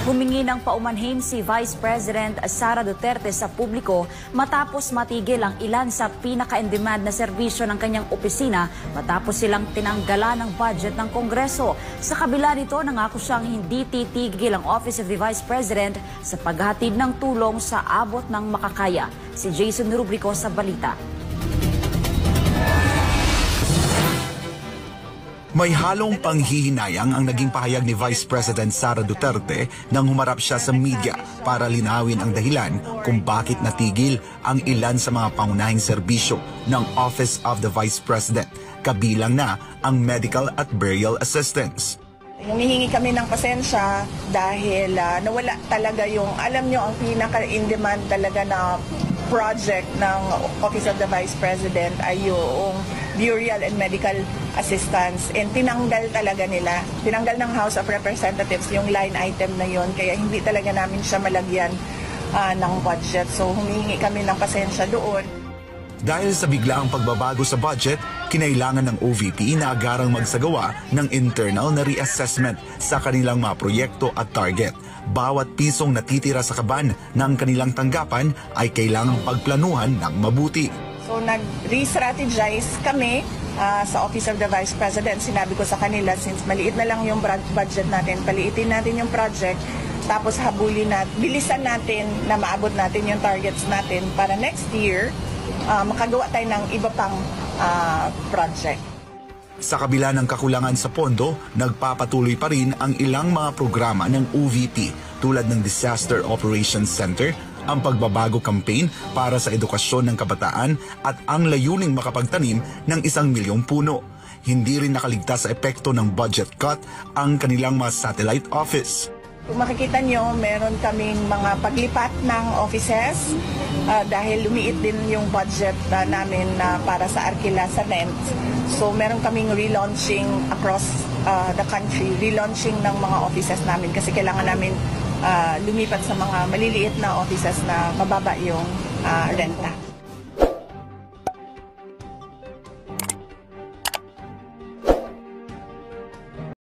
Humingi ng paumanhin si Vice President Sara Duterte sa publiko matapos matigil ang ilan sa pinaka-in-demand na serbisyo ng kanyang opisina matapos silang tinanggalan ng budget ng Kongreso. Sa kabila nito, nangako siyang hindi titigil ang Office of the Vice President sa paghatid ng tulong sa abot ng makakaya. Si Jason Rubrico sa balita. May halong panghihinayang ang naging pahayag ni Vice President Sara Duterte nang humarap siya sa media para linawin ang dahilan kung bakit natigil ang ilan sa mga pangunahing serbisyo ng Office of the Vice President, kabilang na ang medical at burial assistance. Humihingi kami ng pasensya dahil nawala talaga yung, alam nyo, ang pinaka-in-demand talaga na project ng Office of the Vice President ay yung burial and medical assistance. And tinanggal talaga nila. Tinanggal ng House of Representatives yung line item na yon, kaya hindi talaga namin siya malagyan ng budget. So humihingi kami ng pasensya doon. Dahil sa biglaang pagbabago sa budget, kinailangan ng OVP na agarang magsagawa ng internal na reassessment sa kanilang mga proyekto at target. Bawat pisong natitira sa kaban ng kanilang tanggapan ay kailangang pagplanuhan ng mabuti. So nag-re-strategize kami sa Office of the Vice President. Sinabi ko sa kanila, since maliit na lang yung budget natin, paliitin natin yung project, tapos habulin natin, bilisan natin na maabot natin yung targets natin para next year, makagawa tayo ng iba pang project. Sa kabila ng kakulangan sa pondo, nagpapatuloy pa rin ang ilang mga programa ng OVP tulad ng Disaster Operations Center, ang pagbabago campaign para sa edukasyon ng kabataan at ang layuning makapagtanim ng 1,000,000 puno. Hindi rin nakaligtas sa epekto ng budget cut ang kanilang mga satellite office. Kung makikita nyo, meron kaming mga paglipat ng offices dahil lumiit din yung budget namin para sa Arkila sa NENT. So meron kaming relaunching across the country, relaunching ng mga offices namin kasi kailangan namin lumipat sa mga maliliit na offices na mababa yung renta.